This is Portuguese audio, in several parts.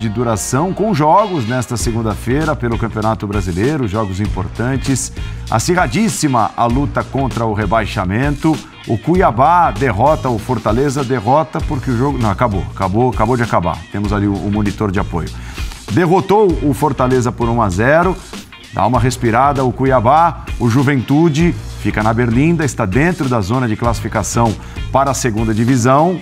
de duração com jogos nesta segunda-feira pelo Campeonato Brasileiro, jogos importantes. Acirradíssima a luta contra o rebaixamento. O Cuiabá derrota o Fortaleza, derrota porque o jogo... Não, acabou de acabar. Temos ali o monitor de apoio. Derrotou o Fortaleza por 1-0. Dá uma respirada o Cuiabá. O Juventude fica na Berlinda, está dentro da zona de classificação para a segunda divisão.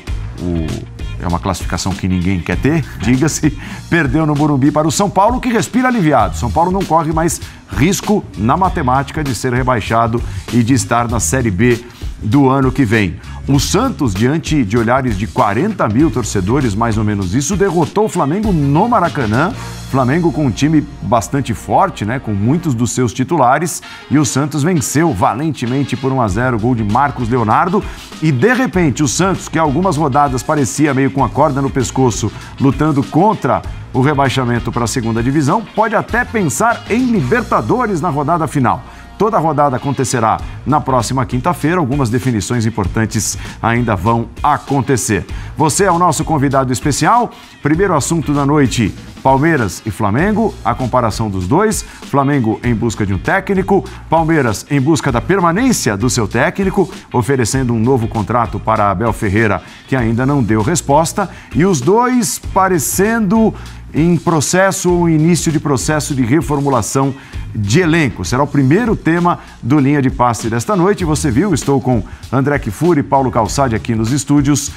É uma classificação que ninguém quer ter, diga-se. Perdeu no Morumbi para o São Paulo, que respira aliviado. São Paulo não corre mais risco na matemática de ser rebaixado e de estar na Série B do ano que vem. O Santos, diante de olhares de 40 mil torcedores, mais ou menos isso, derrotou o Flamengo no Maracanã. Flamengo com um time bastante forte, né, com muitos dos seus titulares, e o Santos venceu valentemente por 1-0, gol de Marcos Leonardo. E de repente o Santos, que há algumas rodadas parecia meio com a corda no pescoço, lutando contra o rebaixamento para a segunda divisão, pode até pensar em Libertadores na rodada final. Toda a rodada acontecerá na próxima quinta-feira. Algumas definições importantes ainda vão acontecer. Você é o nosso convidado especial. Primeiro assunto da noite, Palmeiras e Flamengo, a comparação dos dois. Flamengo em busca de um técnico, Palmeiras em busca da permanência do seu técnico, oferecendo um novo contrato para Abel Ferreira, que ainda não deu resposta. E os dois parecendo em processo ou início de processo de reformulação de elenco. Será o primeiro tema do Linha de Passe desta noite. Você viu, estou com André Kfouri e Paulo Calçade aqui nos estúdios.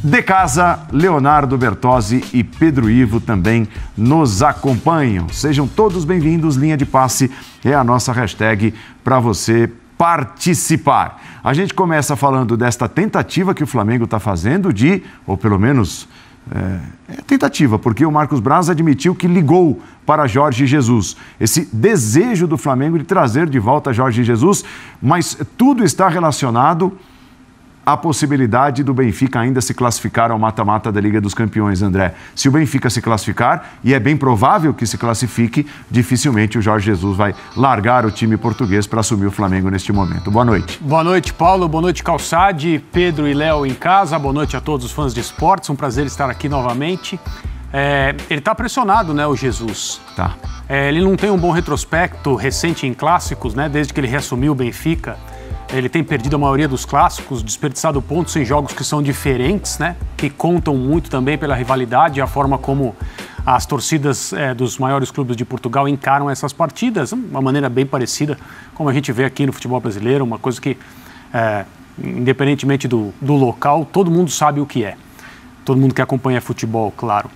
De casa, Leonardo Bertozzi e Pedro Ivo também nos acompanham. Sejam todos bem-vindos. Linha de Passe é a nossa hashtag para você participar. A gente começa falando desta tentativa que o Flamengo está fazendo de, ou pelo menos... tentativa, porque o Marcos Braz admitiu que ligou para Jorge Jesus. Esse desejo do Flamengo de trazer de volta Jorge Jesus, mas tudo está relacionado à possibilidade do Benfica ainda se classificar ao mata-mata da Liga dos Campeões, André. Se o Benfica se classificar, e é bem provável que se classifique, dificilmente o Jorge Jesus vai largar o time português para assumir o Flamengo neste momento. Boa noite. Boa noite, Paulo. Boa noite, Calçade, Pedro e Léo em casa. Boa noite a todos os fãs de esportes. Um prazer estar aqui novamente. Ele está pressionado, né, o Jesus. Tá. Ele não tem um bom retrospecto recente em clássicos, né, desde que ele reassumiu o Benfica. Ele tem perdido a maioria dos clássicos, desperdiçado pontos em jogos que são diferentes, né? Que contam muito também pela rivalidade e a forma como as torcidas dos maiores clubes de Portugal encaram essas partidas. Uma maneira bem parecida, como a gente vê aqui no futebol brasileiro, uma coisa que, independentemente do local, todo mundo sabe o que é. Todo mundo que acompanha futebol, claro.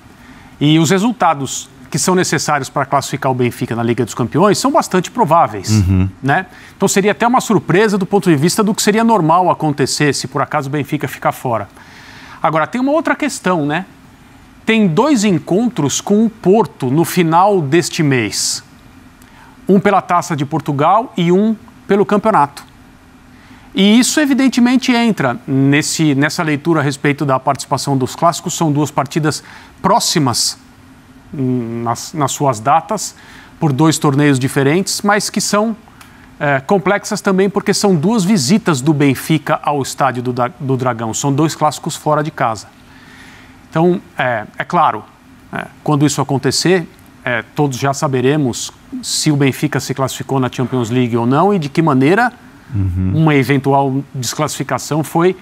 E os resultados que são necessários para classificar o Benfica na Liga dos Campeões são bastante prováveis, né? Então seria até uma surpresa do ponto de vista do que seria normal acontecer se por acaso o Benfica ficar fora. Agora, tem uma outra questão, né? Tem 2 encontros com o Porto no final deste mês. Um pela Taça de Portugal e um pelo campeonato. E isso evidentemente entra nessa leitura a respeito da participação dos clássicos. São 2 partidas próximas nas suas datas, por 2 torneios diferentes, mas que são complexas também porque são 2 visitas do Benfica ao estádio do Dragão. São 2 clássicos fora de casa. Então, é claro, quando isso acontecer, todos já saberemos se o Benfica se classificou na Champions League ou não e de que maneira uma eventual desclassificação foi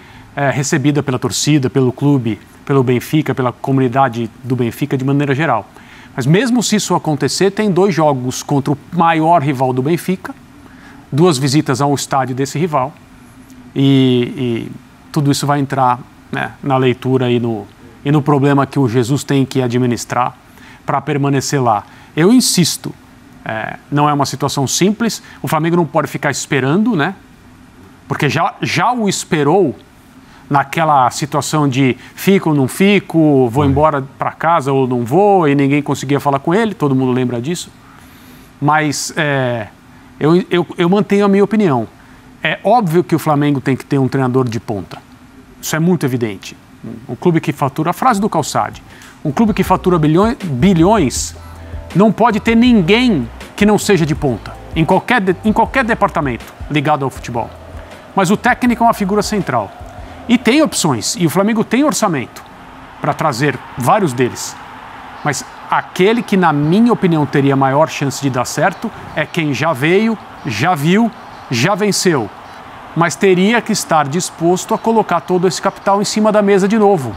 recebida pela torcida, pelo clube, pelo Benfica, pela comunidade do Benfica de maneira geral. Mas mesmo se isso acontecer, tem 2 jogos contra o maior rival do Benfica, 2 visitas ao estádio desse rival e tudo isso vai entrar, né, na leitura e no problema que o Jesus tem que administrar para permanecer lá. Eu insisto, não é uma situação simples, o Flamengo não pode ficar esperando, né, porque já o esperou naquela situação de fico ou não fico, vou embora para casa ou não vou, e ninguém conseguia falar com ele, todo mundo lembra disso. Mas eu mantenho a minha opinião. É óbvio que o Flamengo tem que ter um treinador de ponta. Isso é muito evidente. Um clube que fatura, a frase do Calçade, um clube que fatura bilhões não pode ter ninguém que não seja de ponta, em qualquer departamento ligado ao futebol. Mas o técnico é uma figura central. E tem opções, e o Flamengo tem orçamento para trazer vários deles. Mas aquele que, na minha opinião, teria maior chance de dar certo é quem já veio, já viu, já venceu. Mas teria que estar disposto a colocar todo esse capital em cima da mesa de novo,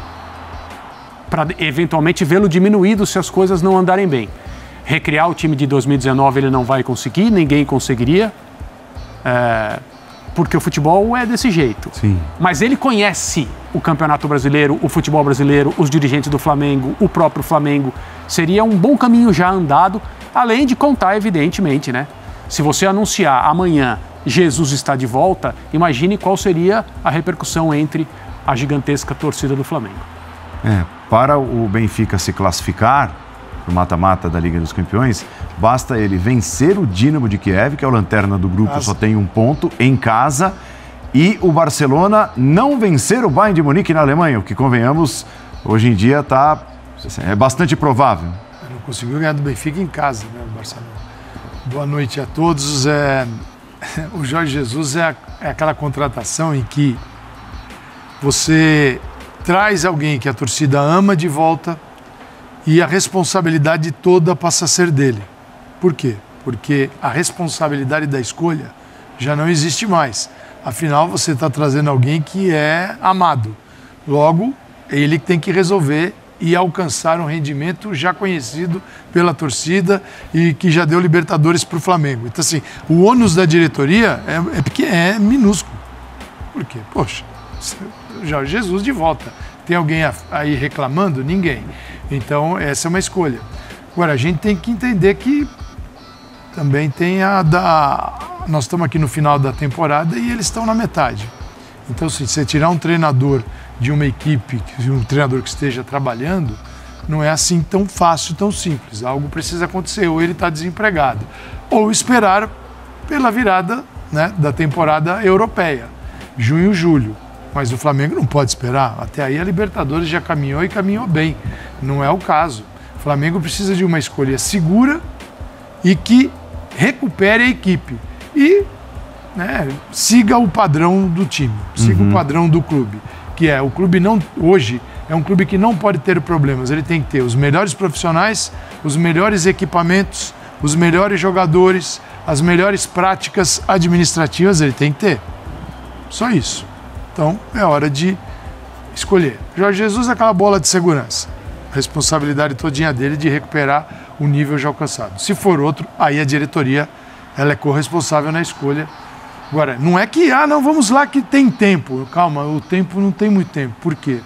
para eventualmente vê-lo diminuído se as coisas não andarem bem. Recriar o time de 2019 ele não vai conseguir, ninguém conseguiria, porque o futebol é desse jeito. Sim. Mas ele conhece o Campeonato Brasileiro, o futebol brasileiro, os dirigentes do Flamengo, o próprio Flamengo. Seria um bom caminho já andado, além de contar, evidentemente, né? Se você anunciar amanhã Jesus está de volta, imagine qual seria a repercussão entre a gigantesca torcida do Flamengo. Para o Benfica se classificar no mata-mata da Liga dos Campeões, basta ele vencer o Dinamo de Kiev, que é o lanterna do grupo, só tem 1 ponto, em casa, e o Barcelona não vencer o Bayern de Munique na Alemanha, o que, convenhamos, hoje em dia é bastante provável. Não conseguiu ganhar do Benfica em casa, né, o Barcelona. Boa noite a todos. O Jorge Jesus é aquela contratação em que você traz alguém que a torcida ama de volta e a responsabilidade toda passa a ser dele. Por quê? Porque a responsabilidade da escolha já não existe mais. Afinal, você está trazendo alguém que é amado. Logo, ele tem que resolver e alcançar um rendimento já conhecido pela torcida e que já deu Libertadores para o Flamengo. Então, assim, o ônus da diretoria é minúsculo. Por quê? Poxa, Jorge Jesus de volta. Tem alguém aí reclamando? Ninguém. Então, essa é uma escolha. Agora, a gente tem que entender que também tem nós estamos aqui no final da temporada e eles estão na metade. Então, se você tirar um treinador de uma equipe, um treinador que esteja trabalhando, não é assim tão fácil, tão simples. Algo precisa acontecer, ou ele está desempregado, ou esperar pela virada, né, da temporada europeia, junho, julho. Mas o Flamengo não pode esperar. Até aí a Libertadores já caminhou e caminhou bem. Não é o caso. O Flamengo precisa de uma escolha segura e que recupere a equipe. E, né, siga o padrão do time, siga o padrão do clube. Que o clube hoje é um clube que não pode ter problemas. Ele tem que ter os melhores profissionais, os melhores equipamentos, os melhores jogadores, as melhores práticas administrativas, ele tem que ter. Só isso. Então, é hora de escolher. Jorge Jesus é aquela bola de segurança. Responsabilidade todinha dele de recuperar o nível já alcançado. Se for outro, aí a diretoria ela é corresponsável na escolha. Agora, não é que, não, vamos lá que tem tempo. Calma, o tempo não tem muito tempo. Por quê?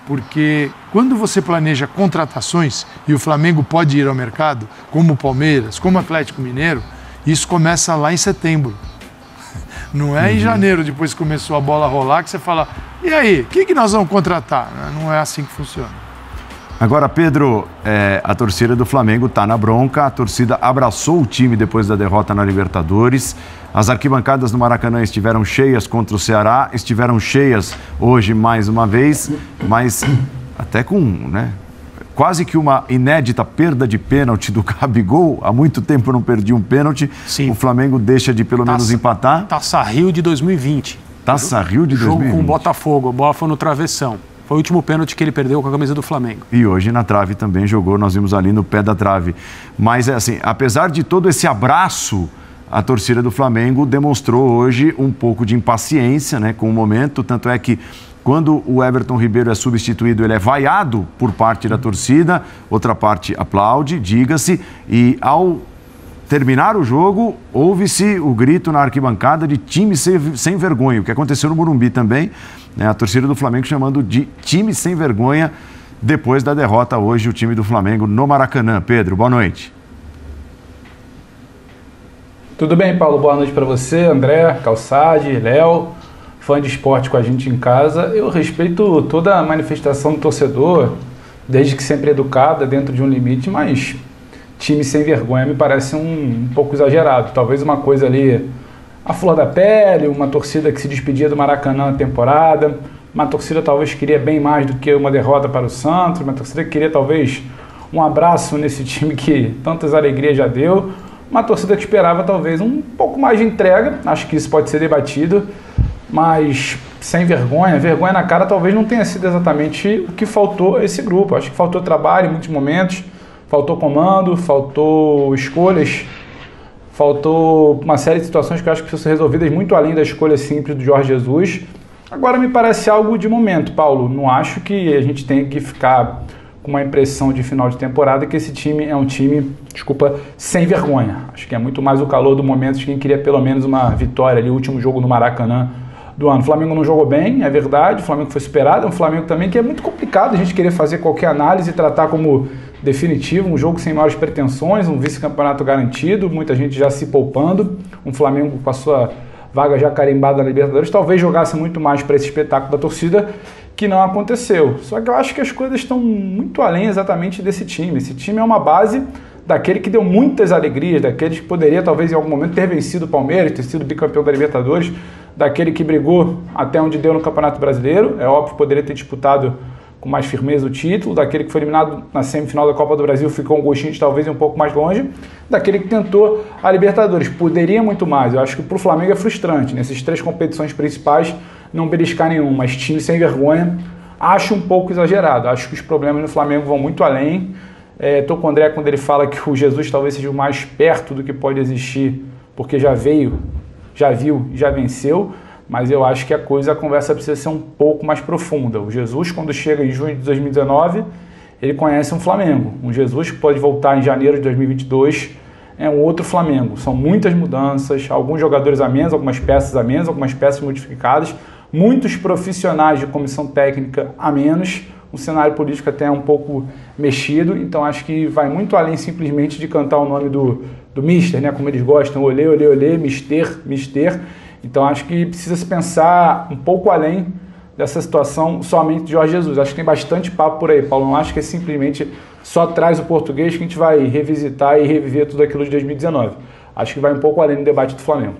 Porque quando você planeja contratações e o Flamengo pode ir ao mercado, como o Palmeiras, como o Atlético Mineiro, isso começa lá em setembro. Não é em janeiro, depois que começou a bola a rolar, que você fala, e aí, o que nós vamos contratar? Não é assim que funciona. Agora, Pedro, a torcida do Flamengo está na bronca, a torcida abraçou o time depois da derrota na Libertadores, as arquibancadas no Maracanã estiveram cheias contra o Ceará, estiveram cheias hoje mais uma vez, mas até com, né, quase que uma inédita perda de pênalti do Gabigol, há muito tempo não perdi um pênalti. Sim. O Flamengo deixa de pelo menos empatar. Taça Rio de 2020. Taça Rio de 2020. Jogo com o Botafogo, a bola foi no travessão. Foi o último pênalti que ele perdeu com a camisa do Flamengo. E hoje na trave também jogou, nós vimos ali no pé da trave. Mas assim, apesar de todo esse abraço, a torcida do Flamengo demonstrou hoje um pouco de impaciência, né, com o momento. Tanto é que quando o Everton Ribeiro é substituído, ele é vaiado por parte da torcida, outra parte aplaude, diga-se, e ao terminar o jogo, houve-se o grito na arquibancada de time sem vergonha, o que aconteceu no Morumbi também, né, a torcida do Flamengo chamando de time sem vergonha, depois da derrota hoje, o time do Flamengo no Maracanã. Pedro, boa noite. Tudo bem, Paulo? Boa noite para você, André, Calçade, Léo, fã de esporte com a gente em casa. Eu respeito toda a manifestação do torcedor, desde que sempre educada, dentro de um limite, mas time sem vergonha me parece um pouco exagerado. Talvez uma coisa ali, a flor da pele, uma torcida que se despedia do Maracanã na temporada, uma torcida talvez queria bem mais do que uma derrota para o Santos, uma torcida que queria talvez um abraço nesse time que tantas alegrias já deu, uma torcida que esperava talvez um pouco mais de entrega, acho que isso pode ser debatido, mas sem vergonha, vergonha na cara talvez não tenha sido exatamente o que faltou a esse grupo. Acho que faltou trabalho em muitos momentos, Faltou comando, faltou escolhas, faltou uma série de situações que eu acho que precisam ser resolvidas muito além da escolha simples do Jorge Jesus. Agora me parece algo de momento, Paulo. Não acho que a gente tenha que ficar com uma impressão de final de temporada que esse time é um time, sem vergonha. Acho que é muito mais o calor do momento de quem queria pelo menos uma vitória ali, o último jogo no Maracanã do ano. O Flamengo não jogou bem, é verdade, o Flamengo foi superado, é um Flamengo também que é muito complicado a gente querer fazer qualquer análise e tratar como definitivo, um jogo sem maiores pretensões, um vice-campeonato garantido, muita gente já se poupando, um Flamengo com a sua vaga já carimbada na Libertadores, talvez jogasse muito mais para esse espetáculo da torcida, que não aconteceu. Só que eu acho que as coisas estão muito além exatamente desse time. Esse time é uma base daquele que deu muitas alegrias, daquele que poderia talvez em algum momento ter vencido o Palmeiras, ter sido bicampeão da Libertadores, daquele que brigou até onde deu no Campeonato Brasileiro, é óbvio que poderia ter disputado com mais firmeza o título, daquele que foi eliminado na semifinal da Copa do Brasil, ficou um gostinho de talvez um pouco mais longe, daquele que tentou a Libertadores. Poderia muito mais. Eu acho que para o Flamengo é frustrante, nessas 3 competições principais, não beliscar nenhum, mas time sem vergonha, acho um pouco exagerado. Acho que os problemas no Flamengo vão muito além. Estou com o André quando ele fala que o Jesus talvez seja o mais perto do que pode existir, porque já veio, já viu, já venceu, mas eu acho que a conversa precisa ser um pouco mais profunda. O Jesus, quando chega em junho de 2019, ele conhece um Flamengo. Um Jesus que pode voltar em janeiro de 2022 é um outro Flamengo. São muitas mudanças, alguns jogadores a menos, algumas peças a menos, algumas peças modificadas, muitos profissionais de comissão técnica a menos, um cenário político até um pouco mexido, então acho que vai muito além simplesmente de cantar o nome do Mister, né, como eles gostam, olê, olê, olê, Mister, Mister. Então acho que precisa se pensar um pouco além dessa situação somente de Jorge Jesus. Acho que tem bastante papo por aí, Paulo. Não acho que é simplesmente só traz o português que a gente vai revisitar e reviver tudo aquilo de 2019. Acho que vai um pouco além do debate do Flamengo.